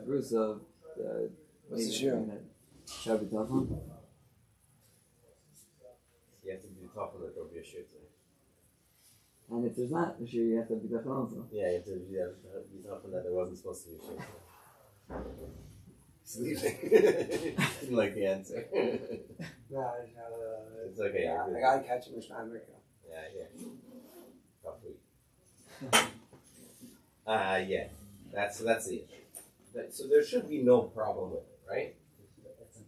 proofs of what's the Shaar? habitachon. You have to be tough that there'll be a shit. And if there's not a Shaar, you have to habitachon also. Yeah, you have to be tough that there wasn't supposed to be a shit. Sleeping. Didn't like the answer. No, it's okay. Yeah, I gotta catch him in America. Yeah. Tough week. Yeah. That's the issue. So there should be no problem with it, right?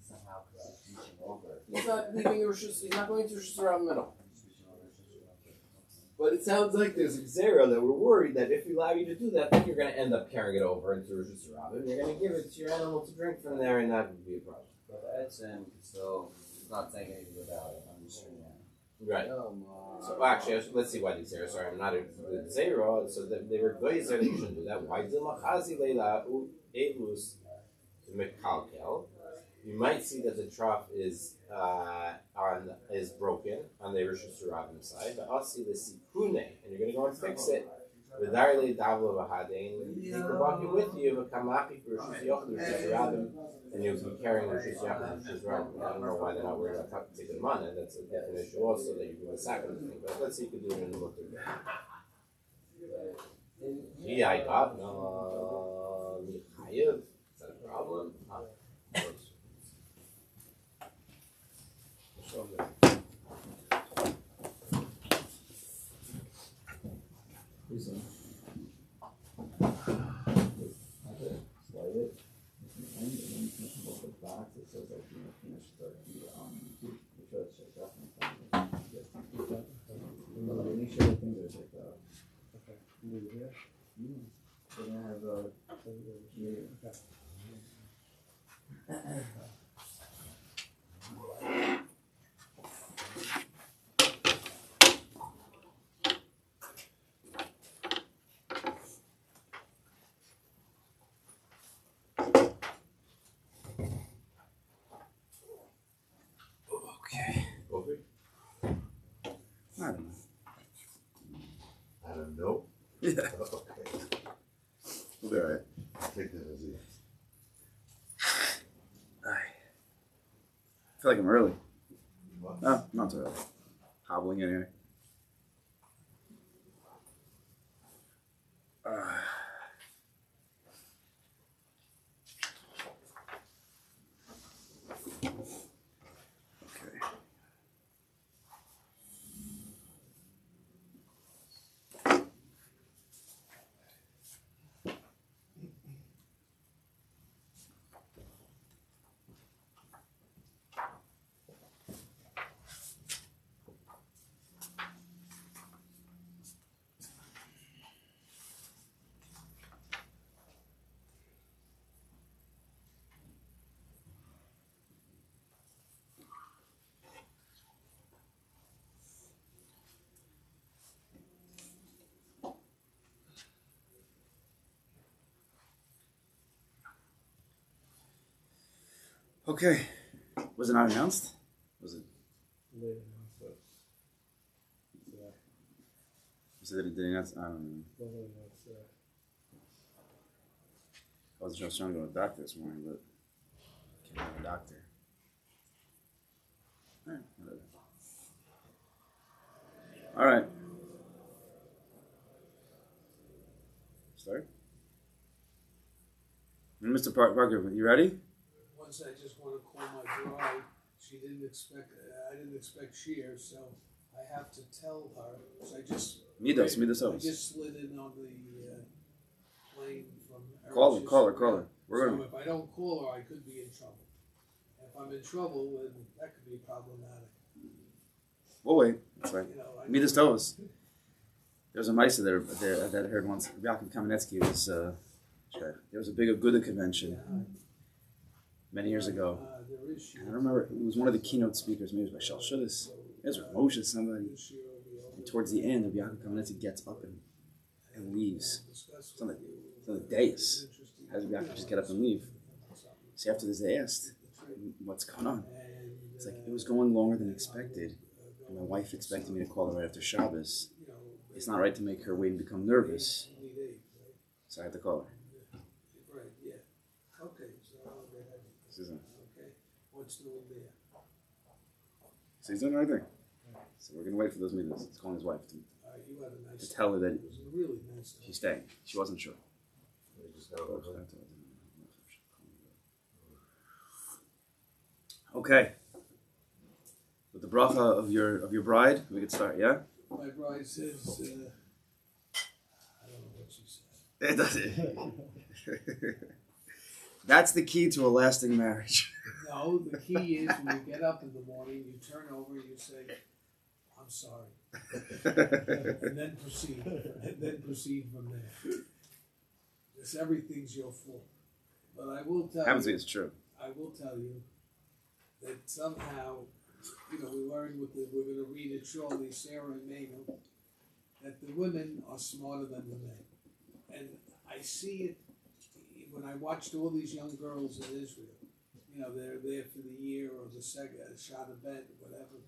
Somehow reaching over. He's not leaving he's not going to Rosh Hashanah middle. But it sounds like there's a zero that we're worried that if we allow you to do that, then you're going to end up carrying it over into Rosh Hashanah, and you're going to give it to your animal to drink from there, and that would be a problem. But Edson, so he's not saying anything about it. I'm just saying that. Right. So actually, let's see why these zero. Sorry, I'm not a zero. So they were geyser that you shouldn't do that. Why did machazi leila elus mekalkel? You might see that the trough is broken on the Rosh Hashanah side, but also the sikune, and you're going to go and fix it. With darle davlo v'hadein, take the bucket with you, v'kamachi for Rosh Hashanah, and you'll be carrying Rosh Hashanah. I don't know why they're not worried about taking them on, and that's a definite issue also that you're going to sacrifice the thing. But let's see if you can do it in the mutter. Yeah, I got no chayev. Is that a problem? Slide it. And then you finish both the box. It says that you finish the make sure the fingers like that. Okay. Move it here. We're gonna have here. Okay. Over? I don't know. I don't know. Yeah. Okay. We'll be alright. I'll take that as a yes. I feel like I'm early. What? No, not too early. Hobbling anyway. Okay. Okay. Was it not announced? Was it? Later announced, but Was it that it didn't announce? I don't know. well, announced, I was just trying to go to the doctor this morning, but can't have a doctor. Alright, whatever. Alright. Start? Mr. Parker, you ready? Once I just want to call my bride. She didn't expect. I didn't expect shear, so I have to tell her. So I just. Midos. I just slid in on the plane from. Call her. So if I don't call her, I could be in trouble. And if I'm in trouble, then that could be problematic. We'll wait. That's right. You know, Midas Tovas. There was a Meister there that I heard once. Yaakov Kamenetsky was. There was a big Aguda convention many years ago. there is shear. And I remember it was one of the keynote speakers. Maybe it was by Shalshudis. It was Moshe, somebody. And towards the end, Yaakov Kamenetsky gets up and leaves. It's on the dais. How does Yaakov just get up and leave? So after this, they asked, "What's going on?" It's like, it was going longer than expected. And my wife expected me to call her right after Shabbos. It's not right to make her wait and become nervous. So I had to call her. Right, yeah. what's doing there. So he's doing the right thing. So we're going to wait for those meetings. He's calling his wife to You had a nice. to tell her that It was a really nice. she's staying. She wasn't sure. We just gotta go. Okay. With the bracha of your bride, we could start, yeah? My bride says, I don't know what she says. It doesn't. That's the key to a lasting marriage. No, the key is when you get up in the morning, you turn over, you say, I'm sorry. And then proceed. And then proceed from there. Because everything's your fault. But I will tell Happens to you, be it's true. I will tell you that somehow, we learned we're going to read it shortly, Sarah and Megan, that the women are smarter than the men. And I see it when I watched all these young girls in Israel. They're there for the year or the second shot of bed, whatever.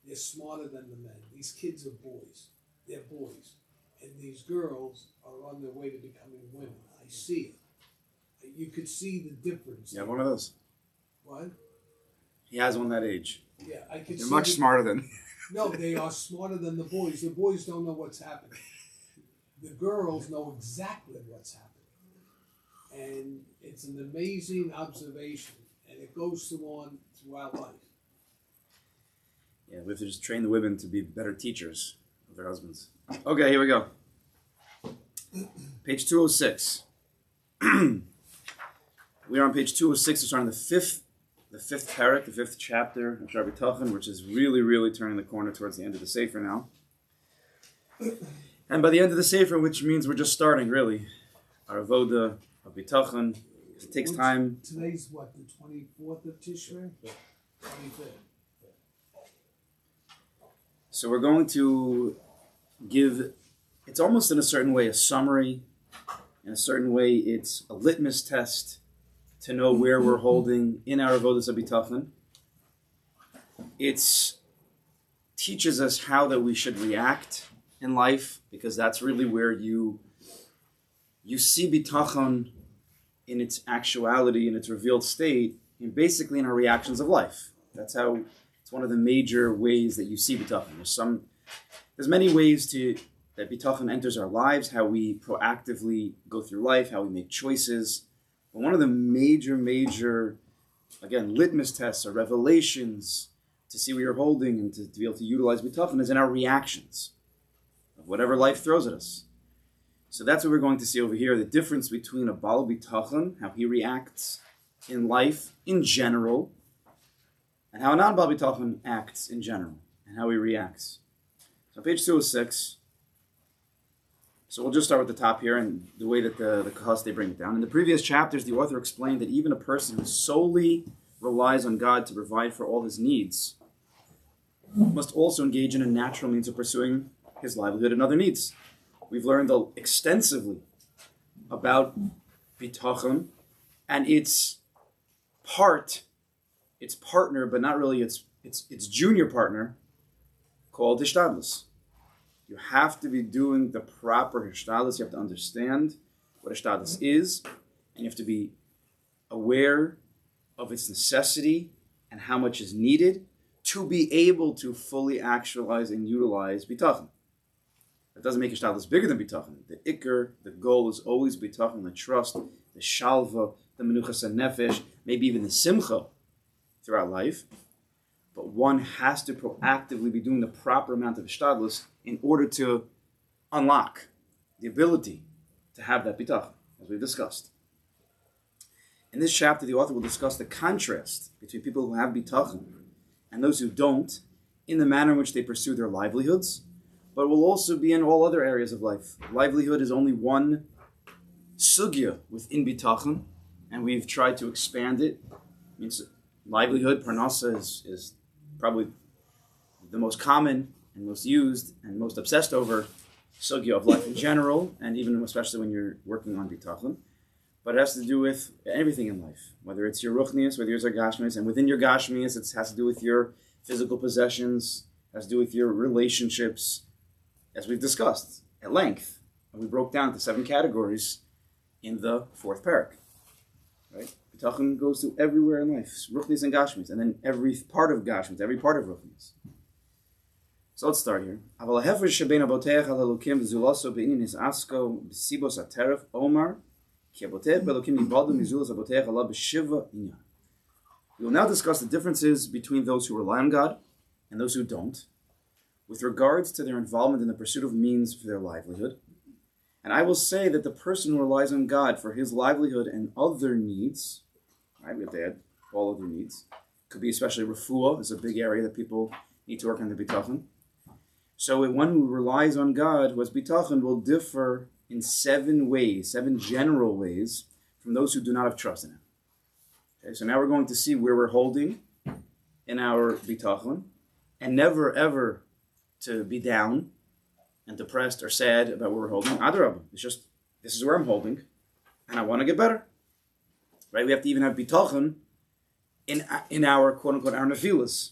They're smarter than the men. These kids are boys. They're boys. And these girls are on their way to becoming women. I see it. You could see the difference. You have one of those? What? He has one that age. Yeah, I could You're see. much smarter than. No, they are smarter than the boys. The boys don't know what's happening. The girls know exactly what's happening. And it's an amazing observation. And it goes on throughout life. Yeah, we have to just train the women to be better teachers of their husbands. Okay, here we go. Page 206. We are on page 206. We're starting the fifth parak, the fifth chapter of Shaar habitachon, which is really, really turning the corner towards the end of the Sefer now. And by the end of the Sefer, which means we're just starting, really, our avoda of bitachon. It takes time. Today's what, the 24th of Tishrei? 25th. So we're going to give, it's almost in a certain way a summary. In a certain way, it's a litmus test to know where we're holding in our avodas habitachon. It teaches us how that we should react in life, because that's really where you see bitachon in its actuality, in its revealed state, and basically in our reactions of life. That's how it's one of the major ways that you see bitachon. There's many ways that bitachon enters our lives, how we proactively go through life, how we make choices. But one of the major, again, litmus tests or revelations to see where you're holding and to be able to utilize bitachon is in our reactions of whatever life throws at us. So that's what we're going to see over here, the difference between a Baal bitachon, how he reacts in life in general, and how a non-Baal bitachon acts in general, and how he reacts. So page 206. So we'll just start with the top here and the way that the Kahas, they bring it down. In the previous chapters, the author explained that even a person who solely relies on God to provide for all his needs must also engage in a natural means of pursuing his livelihood and other needs. We've learned extensively about bitachon and its partner, but not really its junior partner, called hishtadlus. You have to be doing the proper hishtadlus. You have to understand what hishtadlus is, and you have to be aware of its necessity and how much is needed to be able to fully actualize and utilize bitachon. That doesn't make hishtadlus bigger than bitachon. The ikr, the goal is always bitachon, the trust, the shalva, the menuchas nefesh, maybe even the simcha throughout life. But one has to proactively be doing the proper amount of hishtadlus in order to unlock the ability to have that bitachon, as we've discussed. In this chapter, the author will discuss the contrast between people who have bitachon and those who don't, in the manner in which they pursue their livelihoods, but will also be in all other areas of life. Livelihood is only one sugya within bitachon, and we've tried to expand it. It means livelihood, parnasa, is probably the most common and most used and most obsessed over sugya of life in general, and even especially when you're working on bitachon. But it has to do with everything in life, whether it's your ruchnius, whether it's your gashmius, and within your gashmius, it has to do with your physical possessions, has to do with your relationships, as we've discussed at length. And we broke down to 7 categories in the 4th parak. Right? Bitachon goes to everywhere in life. Ruchnis and Gashmis. And then every part of Gashmis, every part of Ruchnis. So let's start here. Aval ha'hefresh shebein abotech al Elokim v'zulaso be'inin his asko b'sibos ha'teref Omar ki abotech be'Elokim yibadu mizulas abotech Allah b'shiva inyan. We will now discuss the differences between those who rely on God and those who don't, with regards to their involvement in the pursuit of means for their livelihood. And I will say that the person who relies on God for his livelihood and other needs, right, we have to add all other needs, could be especially refuah, is a big area that people need to work on the bitachon. So one who relies on God, who has bitachon, will differ in 7 ways, 7 general ways, from those who do not have trust in him. Okay, so now we're going to see where we're holding in our bitachon, and never ever to be down and depressed or sad about where we're holding. Adarabah, it's just, this is where I'm holding, and I want to get better. Right? We have to even have bitachon in our quote-unquote, our nefilas.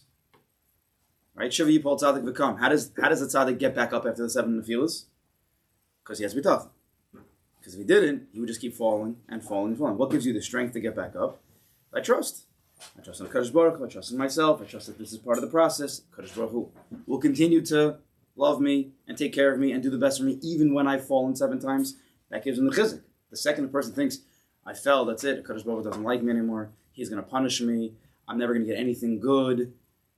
Right? Shiva yipol tzaddik v'kam. How does the tzaddik get back up after the 7 nefilas? Because he has bitachon. Because if he didn't, he would just keep falling and falling and falling. What gives you the strength to get back up? I trust. I trust in the Kadosh Baruch Hu. I trust in myself. I trust that this is part of the process. Kadosh Baruch Hu will continue to love me and take care of me and do the best for me even when I've fallen 7 times. That gives him the chizuk. The second the person thinks, I fell, that's it. Kadosh Baruch Hu doesn't like me anymore. He's going to punish me. I'm never going to get anything good.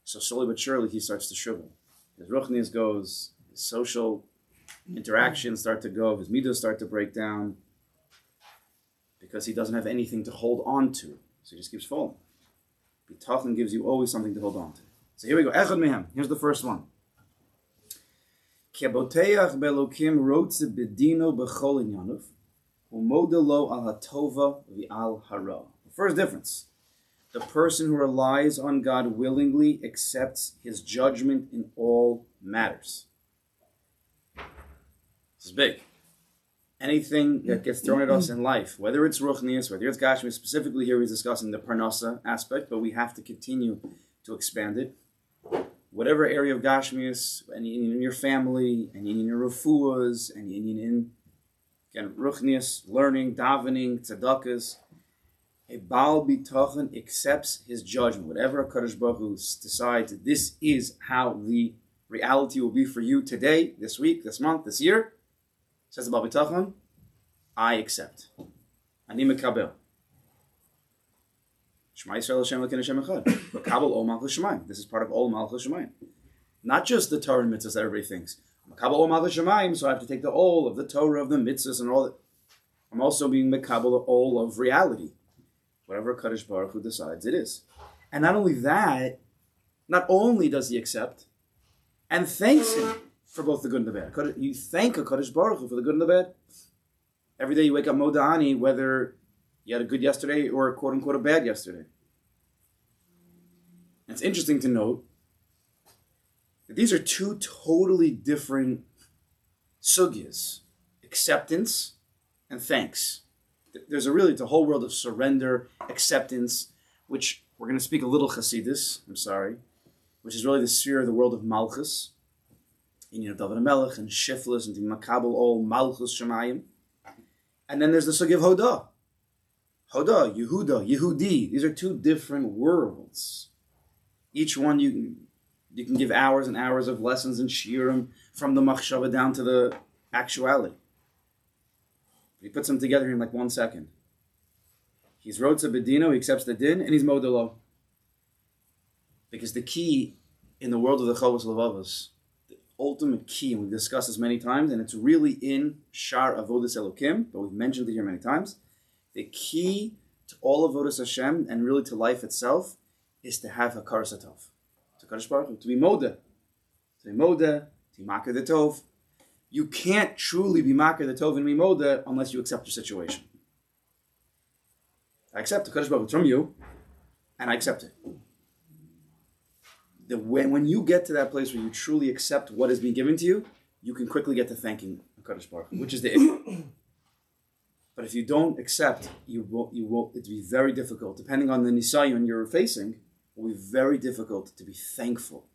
So slowly but surely he starts to shrivel. His ruchnius goes, his social interactions start to go, his midos start to break down because he doesn't have anything to hold on to. So he just keeps falling. Bitachon gives you always something to hold on to. So here we go. Echad mehem. Here's the first one. Ki aboteach be'Elokim rotze bedino b'chol inyanov u'modelo al hatova v'al hara. The first difference. The person who relies on God willingly accepts his judgment in all matters. This is big. Anything that gets thrown at us in life, whether it's ruchnius, whether it's gashmis, specifically here he's discussing the parnasa aspect, but we have to continue to expand it. Whatever area of gashmis, any in your family, any in your refuahs, any in again ruchnius, learning, davening, tzedakahs, a Baal Bitachon accepts his judgment. Whatever HaKadosh Baruch Hu decides, this is how the reality will be for you today, this week, this month, this year. Says the Baal Bitachon, I accept. Ani mekabel. Shema Yisrael Hashem Elokeinu Hashem Echad. Mekabel Ol Malchus Shemayim. This is part of Ol Malchus Shemayim. Not just the Torah and mitzvahs that everybody thinks. Mekabel Ol Malchus Shemayim, so I have to take the Ol of the Torah, of the mitzvahs, and all that. I'm also being mekabel the Ol of reality. Whatever Kadosh Baruch Hu decides it is. And not only that, not only does he accept and thanks him for both the good and the bad. You thank a Kadosh Baruch Hu for the good and the bad. Every day you wake up moda'ani, whether you had a good yesterday or a quote-unquote a bad yesterday. And it's interesting to note that these are 2 totally different sugyas. Acceptance and thanks. There's it's a whole world of surrender, acceptance, which we're going to speak a little Hasidus, which is really the sphere of the world of Malchus. In David HaMelech and Shiflas and the Makabel Ol Malchus Shemayim. And then there's the Sugi of Hodah. Hodah, Yehuda, Yehudi. These are 2 different worlds. Each one you can give hours and hours of lessons and shiurim from the machshava down to the actuality. He puts them together in like 1 second. He's Rotza Bedino, he accepts the din, and he's Modelo. Because the key in the world of the Chovos Levavos, the ultimate key, and we've discussed this many times, and it's really in Shaar Avodas Elokim, but we've mentioned it here many times, the key to all of Avodas Hashem, and really to life itself, is to have Hakaras HaTov. To Kadosh Baruch Hu, to be Modeh. To be Modeh, to be Makar the Tov. You can't truly be Makar the Tov and Mimoda unless you accept your situation. I accept the Kadosh Baruch Hu from you, and I accept it. When you get to that place where you truly accept what is being given to you, you can quickly get to thanking the Kadosh Baruch Hu, which is the issue. But if you don't accept, it'll be very difficult. Depending on the nisayon you're facing, it will be very difficult to be thankful.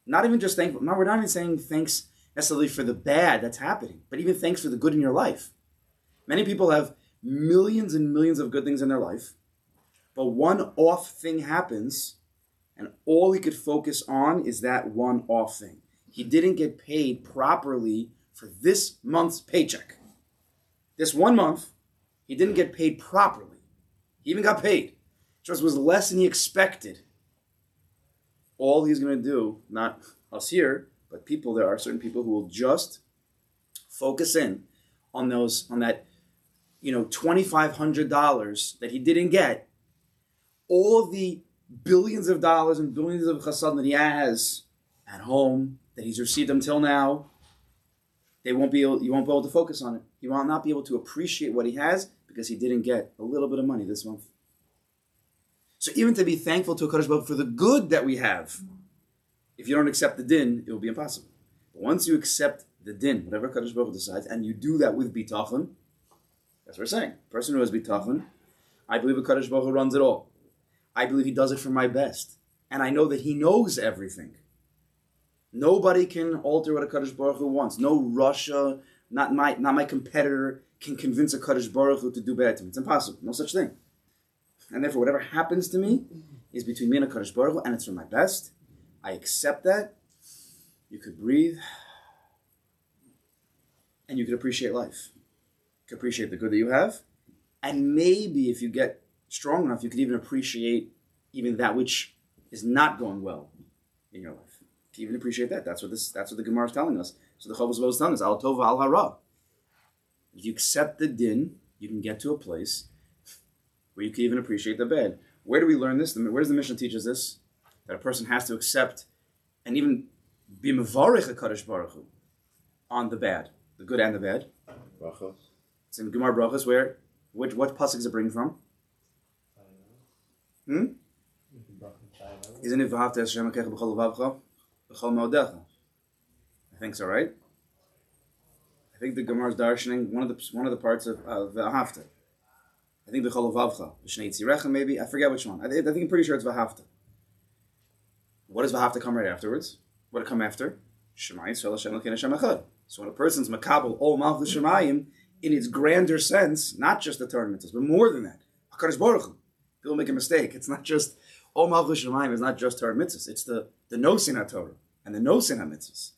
Not even just thankful. No, we're not even saying thanks necessarily for the bad that's happening, but even thanks for the good in your life. Many people have millions and millions of good things in their life, but one off thing happens, and all he could focus on is that one off thing. He didn't get paid properly for this month's paycheck. This 1 month, he didn't get paid properly. He even got paid. Just was less than he expected. All he's going to do, not us here, but people, there are certain people who will just focus in on that, $2,500 that he didn't get. All of the billions of dollars and billions of chassadim that he has at home, that he's received until now, you won't be able to focus on it. You will not be able to appreciate what he has because he didn't get a little bit of money this month. So even to be thankful to HaKadosh Baruch Hu for the good that we have, if you don't accept the din, it will be impossible. But once you accept the din, whatever HaKadosh Baruch Hu decides, and you do that with bitachon, that's what we're saying. A person who has bitachon, I believe HaKadosh Baruch Hu runs it all. I believe he does it for my best. And I know that he knows everything. Nobody can alter what HaKadosh Baruch Hu wants. No Russia, not my competitor, can convince HaKadosh Baruch Hu to do bad to me. It's impossible. No such thing. And therefore, whatever happens to me is between me and HaKadosh Baruch Hu, and it's for my best. I accept that. You could breathe. And you could appreciate life. You could appreciate the good that you have. And maybe if you get strong enough, you could even appreciate even that which is not going well in your life. To even appreciate that. That's what the Gemara is telling us. So the Chovos is telling us, Al Tova Al Hara. If you accept the din, you can get to a place where you can even appreciate the bad. Where do we learn this? Where does the Mishnah teach us this? That a person has to accept and even be mevarich HaKadosh Baruch Hu on the bad, the good and the bad. Brachos. It's in Gemara Brachos where, what pasuk is it bringing from? Isn't it V'ahavta es Hashem Elokecha b'chol levavcha b'chol me'odecha? I think so, right? I think the Gemara is darshaning one of the parts of V'ahavta. I think b'chol levavcha, b'shnei tzirecha maybe. I forget which one. I think I'm pretty sure it's V'ahavta. What does V'ahavta come right afterwards? What did it come after? Shema Yisrael Hashem Elokeinu Hashem Echad. So when a person's makabel all malchus shemayim in its grander sense, not just the Torah mitzvahs, but more than that, HaKadosh Baruch Hu. People make a mistake. It's not just all malchus shemayim is not just Torah mitzvahs. It's the no sin HaTorah and the no sin HaMitzvahs.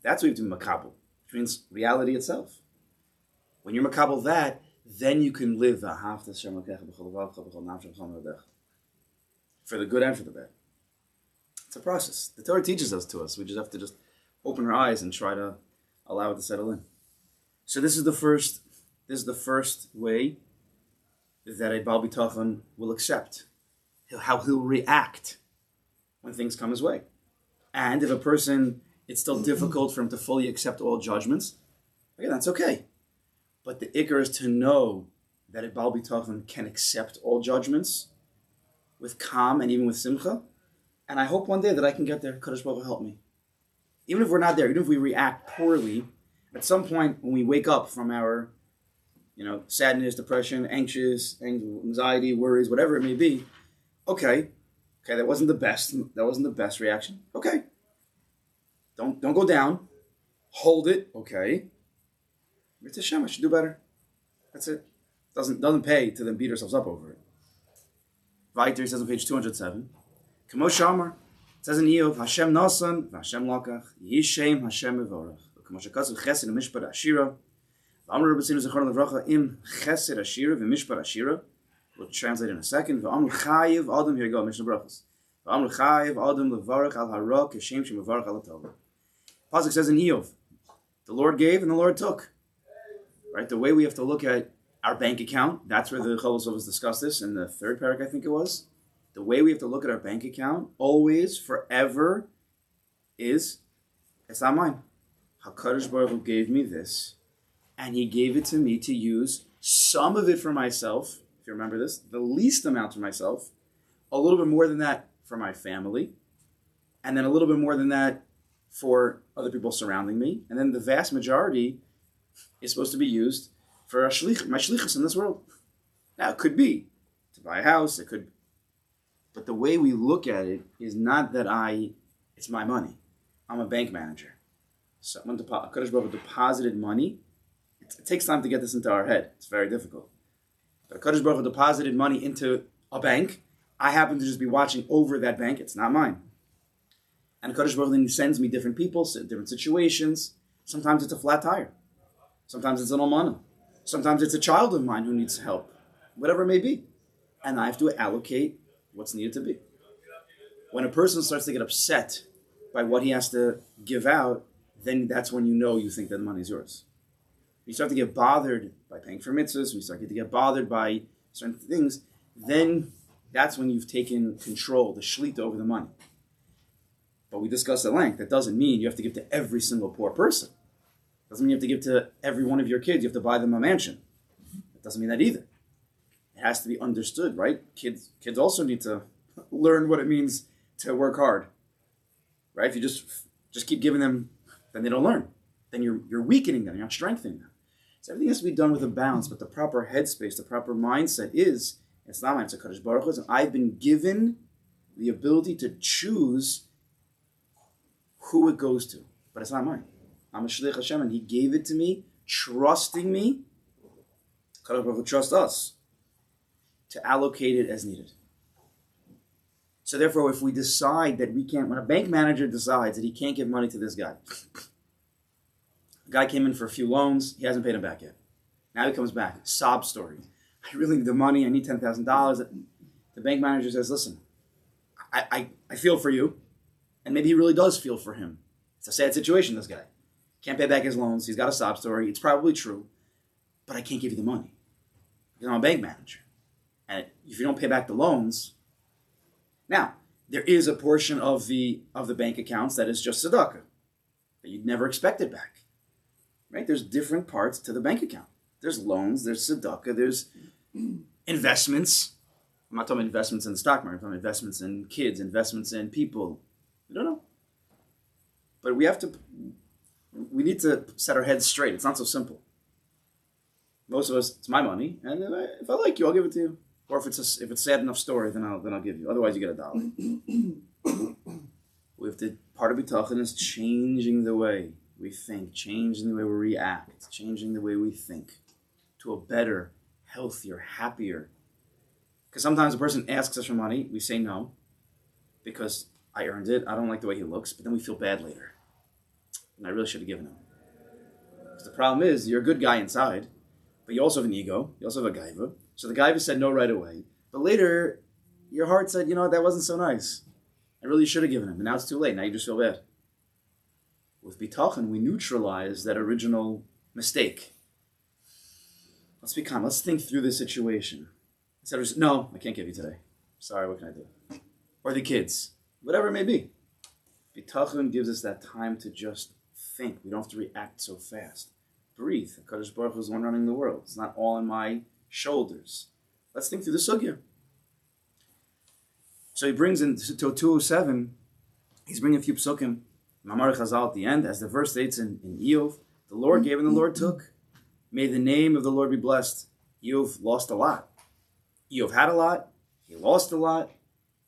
That's what you have to be makabel, which means reality itself. When you're makabel that, then you can live for the good and for the bad. It's a process. The Torah teaches us to us. We just have to open our eyes and try to allow it to settle in. So this is the first way that a Baal Bitachon will accept. How he'll react when things come his way. And if a person, it's still difficult for him to fully accept all judgments, again, that's okay. But the ikar is to know that a Baal Bitachon can accept all judgments with calm and even with simcha. And I hope one day that I can get there. Kadosh Baruch Hu help me. Even if we're not there, even if we react poorly, at some point when we wake up from our, sadness, depression, anxiety, worries, whatever it may be, okay, that wasn't the best reaction. Okay. Don't go down. Hold it. Okay. It's a Hashem, I should do better. That's it. Doesn't pay to then beat ourselves up over it. Vayter says on page 207, Kamo Shamar, it says in Eov, Hashem Nasan, Hashem Lakach, Yishem Hashem Evorach. Kamo Shakasu Chesed Mishpat Ashira, V'amru Rebbeinu Zechron Levracha Im Chesed Ashira V'Mishpat Ashira. We'll translate in a second. V'amru Chayiv Adam, here you go, Mishnah Brachos. V'amru Chayiv Adam Levarach Al Hara Keshem Shem Levarach Al Tova. Pasuk says in Eov, the Lord gave and the Lord took. Right, the way we have to look at our bank account, that's where the Chovos discussed this in the third parak, I think it was. The way we have to look at our bank account, always, forever, it's not mine. HaKadosh Baruch Hu gave me this, and He gave it to me to use some of it for myself, if you remember this, the least amount for myself, a little bit more than that for my family, and then a little bit more than that for other people surrounding me, and then the vast majority is supposed to be used for my shlichus in this world. Now, it could be to buy a house, it could, but the way we look at it is not that it's my money. I'm a bank manager. HaKadosh Baruch Hu deposited money. It takes time to get this into our head. It's very difficult. But Kadosh Baruch Hu deposited money into a bank. I happen to just be watching over that bank. It's not mine. And Kadosh Baruch Hu then sends me different people, different situations. Sometimes it's a flat tire. Sometimes it's an almana. Sometimes it's a child of mine who needs help. Whatever it may be. And I have to allocate what's needed to be. When a person starts to get upset by what he has to give out, then that's when you think that the money is yours. When you start to get bothered by paying for mitzvahs, when you start to get bothered by certain things, then that's when you've taken control, the shlita over the money. But we discussed at length, that doesn't mean you have to give to every single poor person. It doesn't mean you have to give to every one of your kids, you have to buy them a mansion. It doesn't mean that either. It has to be understood, right? Kids also need to learn what it means to work hard. Right? If you just keep giving them, then they don't learn. Then you're weakening them, you're not strengthening them. So everything has to be done with a balance, but the proper headspace, the proper mindset is, it's not mine, it's a Kadosh Baruch Hu's, and I've been given the ability to choose who it goes to. But it's not mine. I'm a Shliach Hashem, and He gave it to me, trusting me. Kadosh Baruch Hu trusts us to allocate it as needed. So therefore, if we decide that we can't, when a bank manager decides that he can't give money to this guy, the guy came in for a few loans, he hasn't paid him back yet. Now he comes back, sob story. I really need the money, I need $10,000. The bank manager says, listen, I feel for you. And maybe he really does feel for him. It's a sad situation, this guy. Can't pay back his loans, he's got a sob story, it's probably true, but I can't give you the money. Because I'm a bank manager. And if you don't pay back the loans, now, there is a portion of the bank accounts that is just tzedakah, that you'd never expect it back. Right? There's different parts to the bank account. There's loans, there's tzedakah, there's investments. I'm not talking about investments in the stock market, I'm talking about investments in kids, investments in people. We don't know. But we need to set our heads straight. It's not so simple. Most of us, it's my money, and if I like you, I'll give it to you. Or if it's a sad enough story, then I'll give you. Otherwise, you get $1. We have to, part of bitachon is changing the way we think, changing the way we react, changing the way we think to a better, healthier, happier. Because sometimes a person asks us for money, we say no, because I earned it, I don't like the way he looks, but then we feel bad later. And I really should have given him. Because the problem is, you're a good guy inside, but you also have an ego, you also have a gaiva. So the guy said no right away. But later, your heart said, that wasn't so nice. I really should have given him. And now it's too late. Now you just feel bad. With bitachon, we neutralize that original mistake. Let's be calm. Let's think through this situation. Instead of just, no, I can't give you today. Sorry, what can I do? Or the kids. Whatever it may be. Bitachon gives us that time to just think. We don't have to react so fast. Breathe. HaKadosh Baruch Hu is the one running the world. It's not all in my shoulders. Let's think through the sugya. So he brings in to 207, he's bringing a few psukim. Mamar Chazal at the end, as the verse states in Eov, the Lord gave and the Lord took. May the name of the Lord be blessed. Eov lost a lot. Eov had a lot. He lost a lot.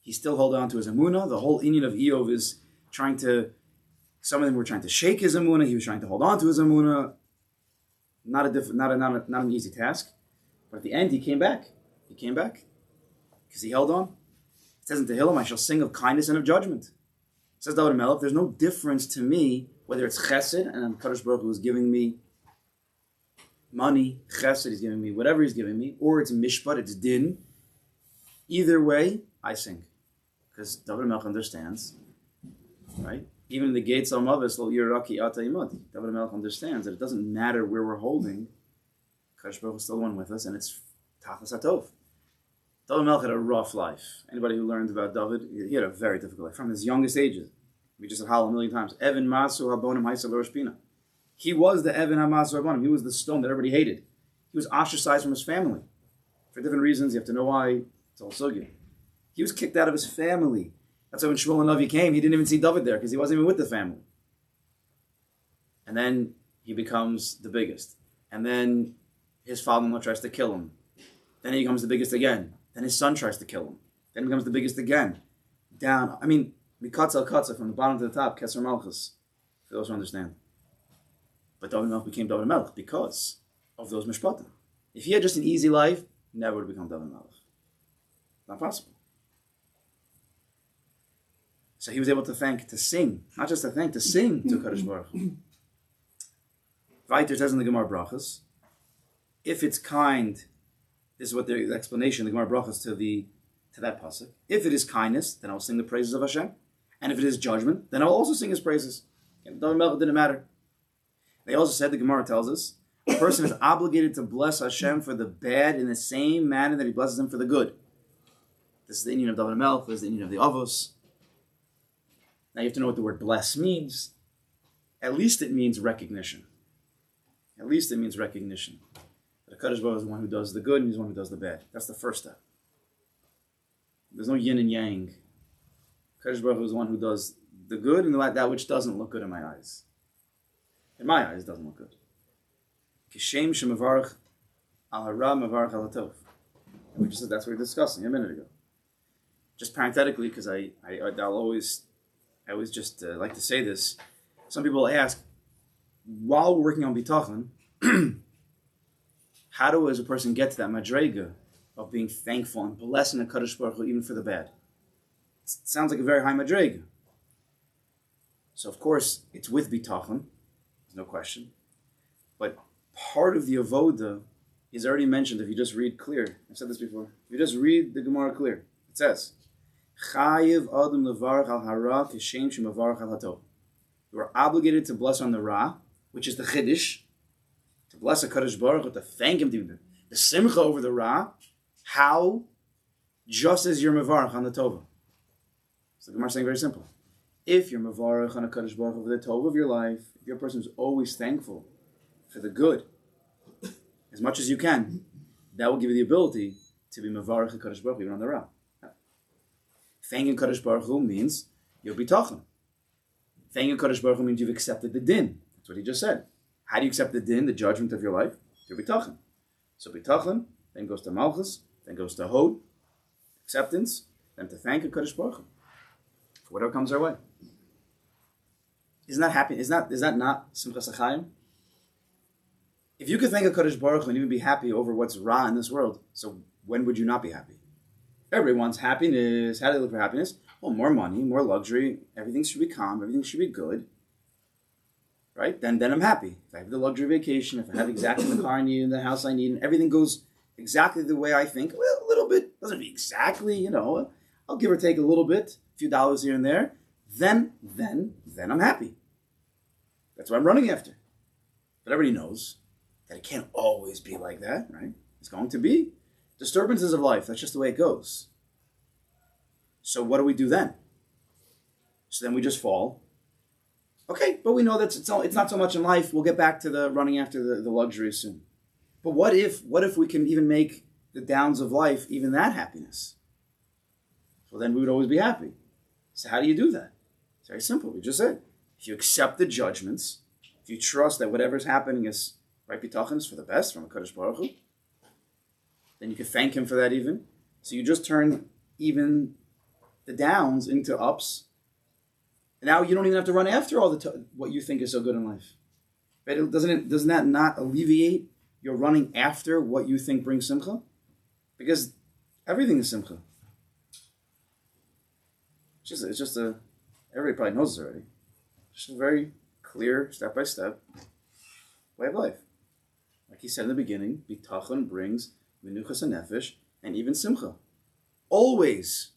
He still held on to his emunah. The whole inyan of Eov is some of them were trying to shake his emunah. He was trying to hold on to his emunah. Not an easy task. But at the end, he came back. He came back because he held on. It says in Tehillim, I shall sing of kindness and of judgment. It says David Melech, there's no difference to me whether it's chesed, and Kadosh Baruch Hu is giving me money, chesed, he's giving me whatever he's giving me, or it's mishpat, it's din. Either way, I sing. Because David Melech understands, right? Even in the gates of Mavis, lo yiraki ata imad. David Melech understands that it doesn't matter where we're holding. Kadosh Baruch Hu is still one with us, and it's tachlis hatov. David Melech had a rough life. Anybody who learned about David, he had a very difficult life. From his youngest ages, we just said Hallel a million times. Evan Masu Habonim Haisa L'Rosh Pina. He was the Evan Hamasu Habonim. He was the stone that everybody hated. He was ostracized from his family. For different reasons, you have to know why. It's all sugya. He was kicked out of his family. That's why when Shmuel and Levi came, he didn't even see David there because he wasn't even with the family. And then he becomes the biggest. And then his father-in-law tries to kill him. Then he becomes the biggest again. Then his son tries to kill him. Then he becomes the biggest again. Down. Mikatz al Katza, from the bottom to the top, Keser Malchus, for those who understand. But David Melech became David Melech because of those mishpatim. If he had just an easy life, never would become David Melech. Not possible. So he was able to sing, not just to sing to Kadosh Baruch Hu. Weiter says in the Gemara Brachas, if it's kind, this is what the explanation, the Gemara Brachas to that pasuk. If it is kindness, then I'll sing the praises of Hashem. And if it is judgment, then I'll also sing his praises. And David Melech didn't matter. They also said, the Gemara tells us, a person is obligated to bless Hashem for the bad in the same manner that he blesses him for the good. This is the Indian of David Melech, this is the Indian of the Avos. Now you have to know what the word bless means. At least it means recognition. At least it means recognition. That HaKadosh Baruch Hu is the one who does the good and he's the one who does the bad. That's the first step. There's no yin and yang. HaKadosh Baruch Hu is the one who does the good and that which doesn't look good in my eyes. In my eyes, it doesn't look good. Kishem shemavarach al hara mavarach al hatov. And we just said that's what we were discussing a minute ago. Just parenthetically, because I always just like to say this. Some people ask, while we're working on bitachon, how does a person get to that madrega of being thankful and blessing the Kadosh Baruch Hu even for the bad? It sounds like a very high madrega. So of course, it's with bitachon, there's no question. But part of the avoda is already mentioned if you just read clear. I've said this before. If you just read the Gemara clear, it says, Chayiv adam levarach al hara kishem shemavarach al hatov. You are obligated to bless on the Ra, which is the Chiddush, to bless a Kadosh Baruch Hu, to thank him, to the Simcha over the Ra. How? Just as you're Mevarach on the Tova. So the Gemara is saying very simple. If you're Mevarach on a Kadosh Baruch Hu over the Tova of your life, if you're a person who's always thankful for the good, as much as you can, that will give you the ability to be Mevarach a Kadosh Baruch Hu even on the Ra. Thanking Kadosh Baruch Hu means you'll be Tachon. Thanking Kadosh Baruch Hu means you've accepted the din. That's what he just said. How do you accept the din, the judgment of your life? Through bitachon. So bitachon, then goes to malchus, then goes to hod, acceptance, then to thank Kadosh Baruch Hu for whatever comes our way. Isn't that happy? Is that not simchas achayim? If you could thank Kadosh Baruch Hu and even be happy over what's ra in this world, so when would you not be happy? Everybody wants happiness. How do they look for happiness? Well, more money, more luxury. Everything should be calm. Everything should be good. Right? Then I'm happy. If I have the luxury vacation, if I have exactly the car I need and the house I need, and everything goes exactly the way I think, well, a little bit, doesn't be exactly, I'll give or take a little bit, a few dollars here and there, then I'm happy. That's what I'm running after. But everybody knows that it can't always be like that, right? It's going to be disturbances of life. That's just the way it goes. So what do we do then? So then we just fall. Okay, but we know that it's not so much in life. We'll get back to the running after the luxury soon. But what if we can even make the downs of life even that happiness? Well, then we would always be happy. So how do you do that? It's very simple. We just said, if you accept the judgments, if you trust that whatever's happening is right bitachon, is for the best from a Kadosh Baruch Hu, then you can thank him for that even. So you just turn even the downs into ups. And now you don't even have to run after all what you think is so good in life. Right? Doesn't that not alleviate your running after what you think brings simcha? Because everything is simcha. It's just everybody probably knows this already. Just a very clear, step-by-step way of life. Like he said in the beginning, bitachon brings menuchas nefesh and even simcha. Always.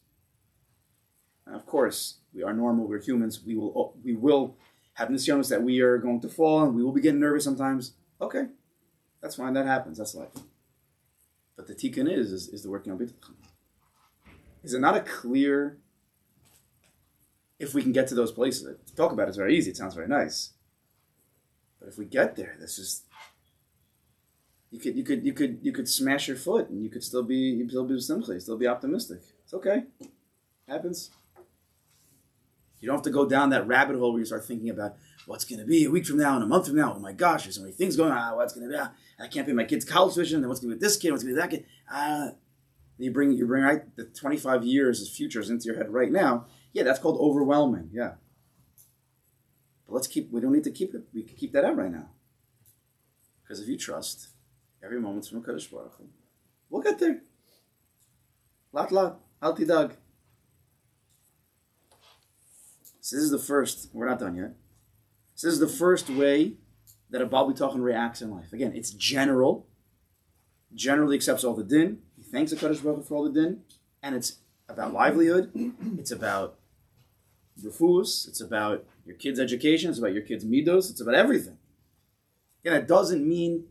And of course, we are normal, we're humans, we will have nisyonos that we are going to fall, and we will be getting nervous sometimes. Okay, that's fine, that happens, that's life. But the tikkun is the working on bitachon. Is it not a clear, if we can get to those places, to talk about it's very easy, it sounds very nice. But if we get there, this is, you could smash your foot and you could still be simcha, still be optimistic. It's okay. Happens. You don't have to go down that rabbit hole where you start thinking about what's going to be a week from now and a month from now. Oh my gosh, there's so many things going on. What's going to be? I can't pay my kid's college tuition. Then what's going to be with this kid? What's going to be with that kid? You bring right the 25 years as futures into your head right now. Yeah, that's called overwhelming. Yeah. But we don't need to keep it. We can keep that out right now. Because if you trust, every moment's from Kadosh Baruch Hu. We'll get there. Lat, al tidag. So this is the first, we're not done yet. So this is the first way that a Baal Bitachon reacts in life. Again, it's general. Generally accepts all the din. He thanks the Kadosh Baruch Hu for all the din. And it's about livelihood. It's about refuus. It's about your kids' education. It's about your kids' midos. It's about everything. Again, that doesn't mean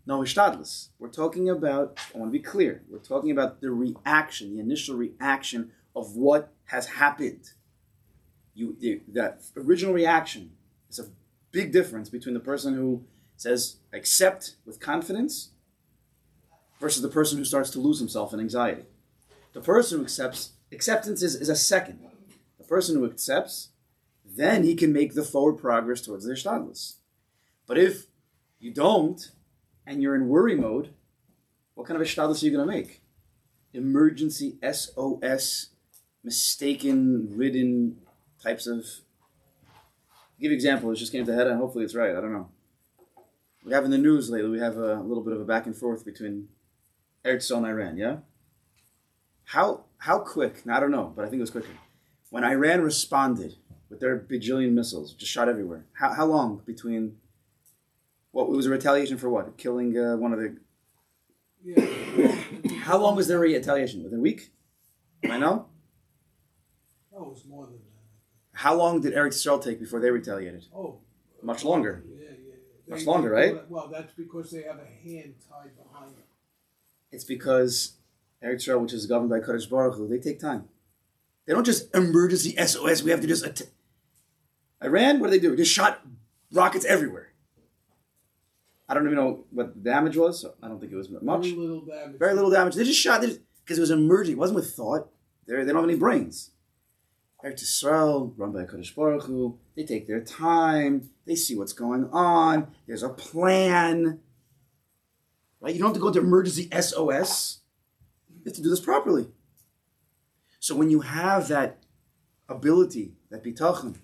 no hishtadlus. We're talking about, I want to be clear, we're talking about the reaction, the initial reaction of what has happened. That original reaction is a big difference between the person who says accept with confidence versus the person who starts to lose himself in anxiety. The person who acceptance is a second. The person who accepts, then he can make the forward progress towards the hishtadlus. But if you don't, and you're in worry mode, what kind of hishtadlus are you going to make? Emergency, SOS, mistaken-ridden types of... I'll give you an example. It just came to head, and hopefully it's right. I don't know. We have in the news lately, we have a little bit of a back and forth between Eretz Yisrael and Iran, yeah? How quick, now, I don't know, but I think it was quicker. When Iran responded with their bajillion missiles, just shot everywhere, how long between... What, it was a retaliation for what? Killing one of the... Yeah. How long was their retaliation? Within a week? I know? Oh, it was more than that. How long did Eretz Yisrael take before they retaliated? Oh. Much longer. Yeah. Much longer, right? Well, that's because they have a hand tied behind them. It's because Eretz Yisrael, which is governed by Kadosh Baruch Hu, they take time. They don't just emergency SOS, we have to just... Iran, what did they do? Just shot rockets everywhere. I don't even know what the damage was. So I don't think it was much. Very little damage. Very little damage. They just shot because it was emerging. It wasn't with thought. They don't have any brains. Eretz Yisrael, run by Kadosh Baruch Hu, they take their time. They see what's going on. There's a plan. Right? You don't have to go into emergency SOS. You have to do this properly. So when you have that ability, that bitachon,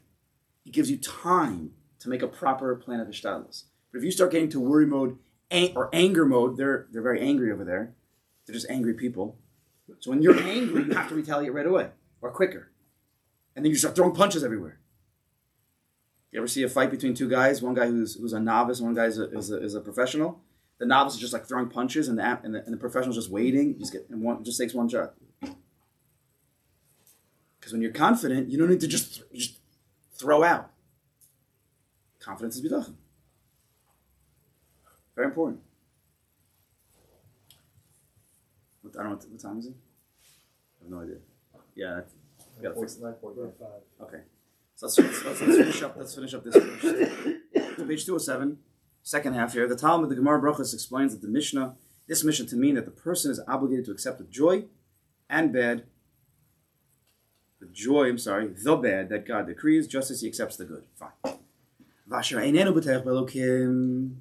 it gives you time to make a proper plan of hishtadlus. But if you start getting to worry mode or anger mode, they're very angry over there. They're just angry people. So when you're angry, you have to retaliate right away or quicker. And then you start throwing punches everywhere. You ever see a fight between two guys? One guy who's a novice, one guy is a professional. The novice is just like throwing punches, and the professional's just waiting. Just takes one shot. Because when you're confident, you don't need to just throw out. Confidence is bitachon. Very important. I don't know what time is it? I have no idea. Yeah, we gotta fix it. 9:45. Okay, so let's finish up. Let's finish up this first. Page 207, second half here. The Talmud, the Gemara Brachos explains that this Mishnah to mean that the person is obligated to accept with joy and bad. The bad that God decrees, just as He accepts the good. Fine. Vasher einenu b'teich belokim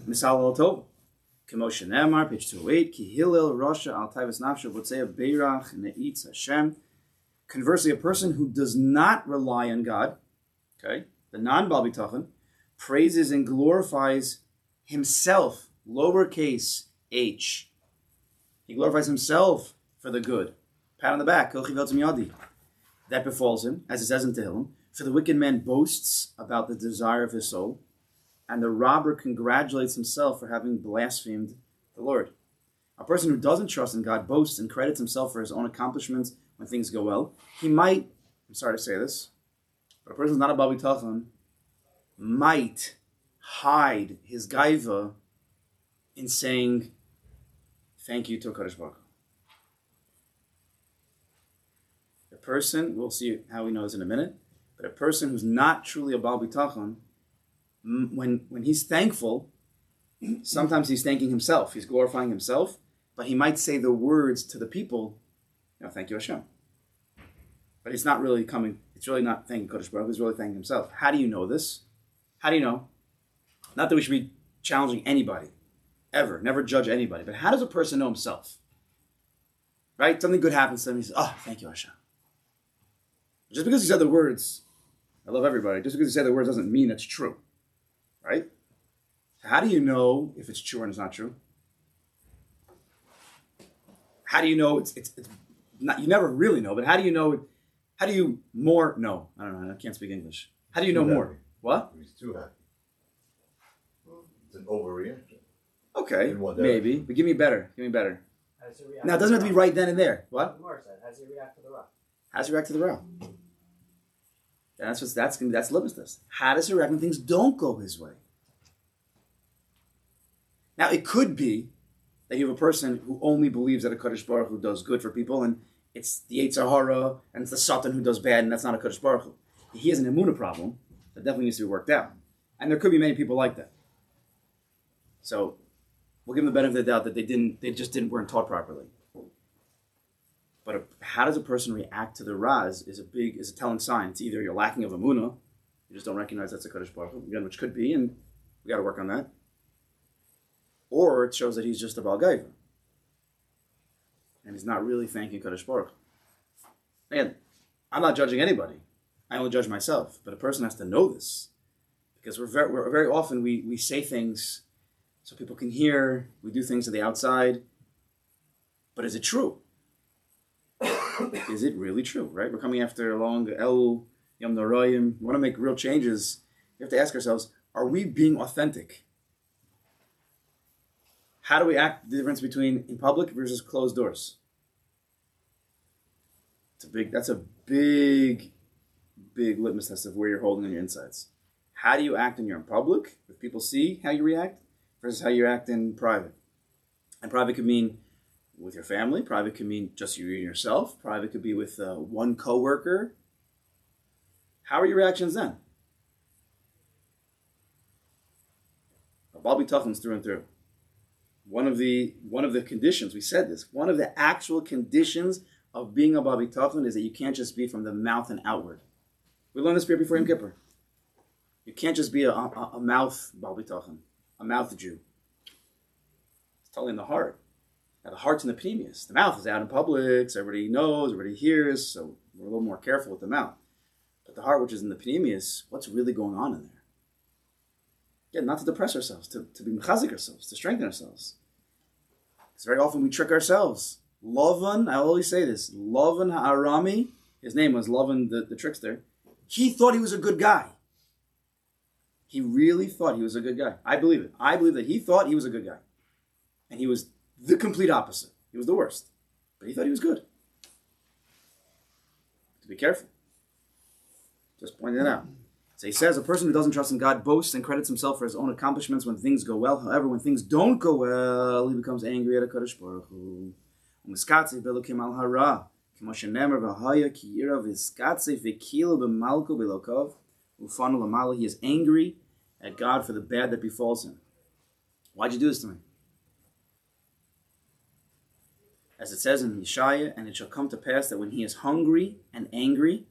misal al tov. Kemoshe Ne'amar, page 208. Ki hillel rasha al taivas nafsho v'tzei beirach ne'itz Hashem. Conversely, a person who does not rely on God, okay, the non-Baal Bitachon, praises and glorifies himself, lowercase h. He glorifies himself for the good. Pat on the back. That befalls him, as it says in Tehillim. For the wicked man boasts about the desire of his soul, and the robber congratulates himself for having blasphemed the Lord. A person who doesn't trust in God boasts and credits himself for his own accomplishments when things go well. He might, I'm sorry to say this, but a person who's not a Baal Bitachon might hide his gaiva in saying thank you to Kadosh Baruch Hu. A person, we'll see how he knows in a minute, but a person who's not truly a Baal Bitachon, when he's thankful, sometimes he's thanking himself, he's glorifying himself, but he might say the words to the people, thank you Hashem. But it's not really it's really not thanking Kodesh Baruch Hu, he's really thanking himself. How do you know this? How do you know? Not that we should be challenging anybody, ever, never judge anybody, but how does a person know himself? Right? Something good happens to him, he says, thank you Hashem. Just because he said the words, I love everybody, just because he said the words doesn't mean it's true. Right? How do you know if it's true or it's not true? how do you know it's not? You never really know, but how do you know? How do you more know? I don't know. I can't speak English. How do you know Too more? happy. What? He's too happy. It's an overreaction. Okay, In what maybe. direction? But give me better. Give me better. How does he react Now, it doesn't have to be right then and there. What? Gemara said, how does he react to the rock? How does he react to the row? That's litmus test. How does he react when things don't go his way? Now, it could be that you have a person who only believes that a Kadosh Baruch Hu does good for people, and it's the Yetzer Hara and it's the Satan who does bad, and that's not a Kadosh Baruch Hu. He has an Emunah problem that definitely needs to be worked out, and there could be many people like that. So, we'll give them the benefit of the doubt that they weren't taught properly. But how does a person react to the Raz is a telling sign. It's either you're lacking of Emunah, you just don't recognize that's a Kadosh Baruch Hu, again, which could be, and we got to work on that. Or it shows that he's just a Baal Gaiva. And he's not really thanking Kadosh Baruch Hu. Again, I'm not judging anybody. I only judge myself. But a person has to know this. Because we're very often we say things so people can hear. We do things to the outside. But is it true? Is it really true, right? We're coming after a long El Yom Noraim. We want to make real changes. We have to ask ourselves, are we being authentic? How do we act, the difference between in public versus closed doors? That's a big litmus test of where you're holding on your insides. How do you act when you're in public, if people see how you react, versus how you act in private? And private could mean with your family. Private could mean just you and yourself. Private could be with one coworker. How are your reactions then? Baal Bitachon is through and through. One of the conditions, we said this, one of the actual conditions of being a Baal Bitachon is that you can't just be from the mouth and outward. We learned this before Yom Kippur. You can't just be a mouth Baal Bitachon, a mouth Jew. It's totally in the heart. Now the heart's in the pneumius. The mouth is out in public, so everybody knows, everybody hears, so we're a little more careful with the mouth. But the heart, which is in the pneumius, what's really going on in there? Yeah, not to depress ourselves, to be mechazik ourselves, to strengthen ourselves. Because very often we trick ourselves. Lavan, I always say this, Lavan Ha'arami, his name was Lavan the trickster, he thought he was a good guy. He really thought he was a good guy. I believe it. I believe that he thought he was a good guy. And he was the complete opposite. He was the worst. But he thought he was good. To be careful. Just pointing that out. So he says, a person who doesn't trust in God boasts and credits himself for his own accomplishments when things go well. However, when things don't go well, he becomes angry at a Kadosh Baruch Hu. He is angry at God for the bad that befalls him. Why'd you do this to me? As it says in Yeshaya, and it shall come to pass that when he is hungry and angry,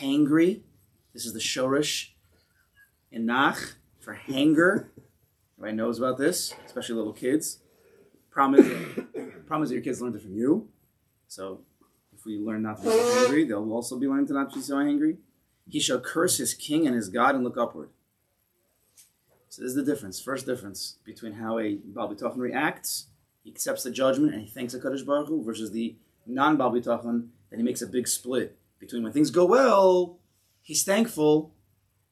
hangry, this is the shorish in Nach for hanger. Everybody knows about this, especially little kids. Problem is that your kids learned it from you. So if we learn not to be so angry, they'll also be learning to not be so angry. He shall curse his king and his God and look upward. So this is the difference. First difference between how a Baal Bitachon reacts. He accepts the judgment and he thanks the Kadosh Baruch Hu, versus the non-Baal Bitachon, that he makes a big split between when things go well, he's thankful,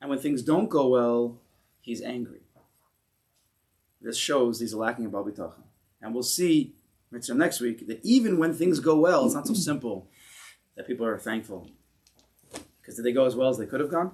and when things don't go well, he's angry. This shows he's lacking in Baal Bitachon. And we'll see next week that even when things go well, it's not so simple that people are thankful. Because did they go as well as they could have gone?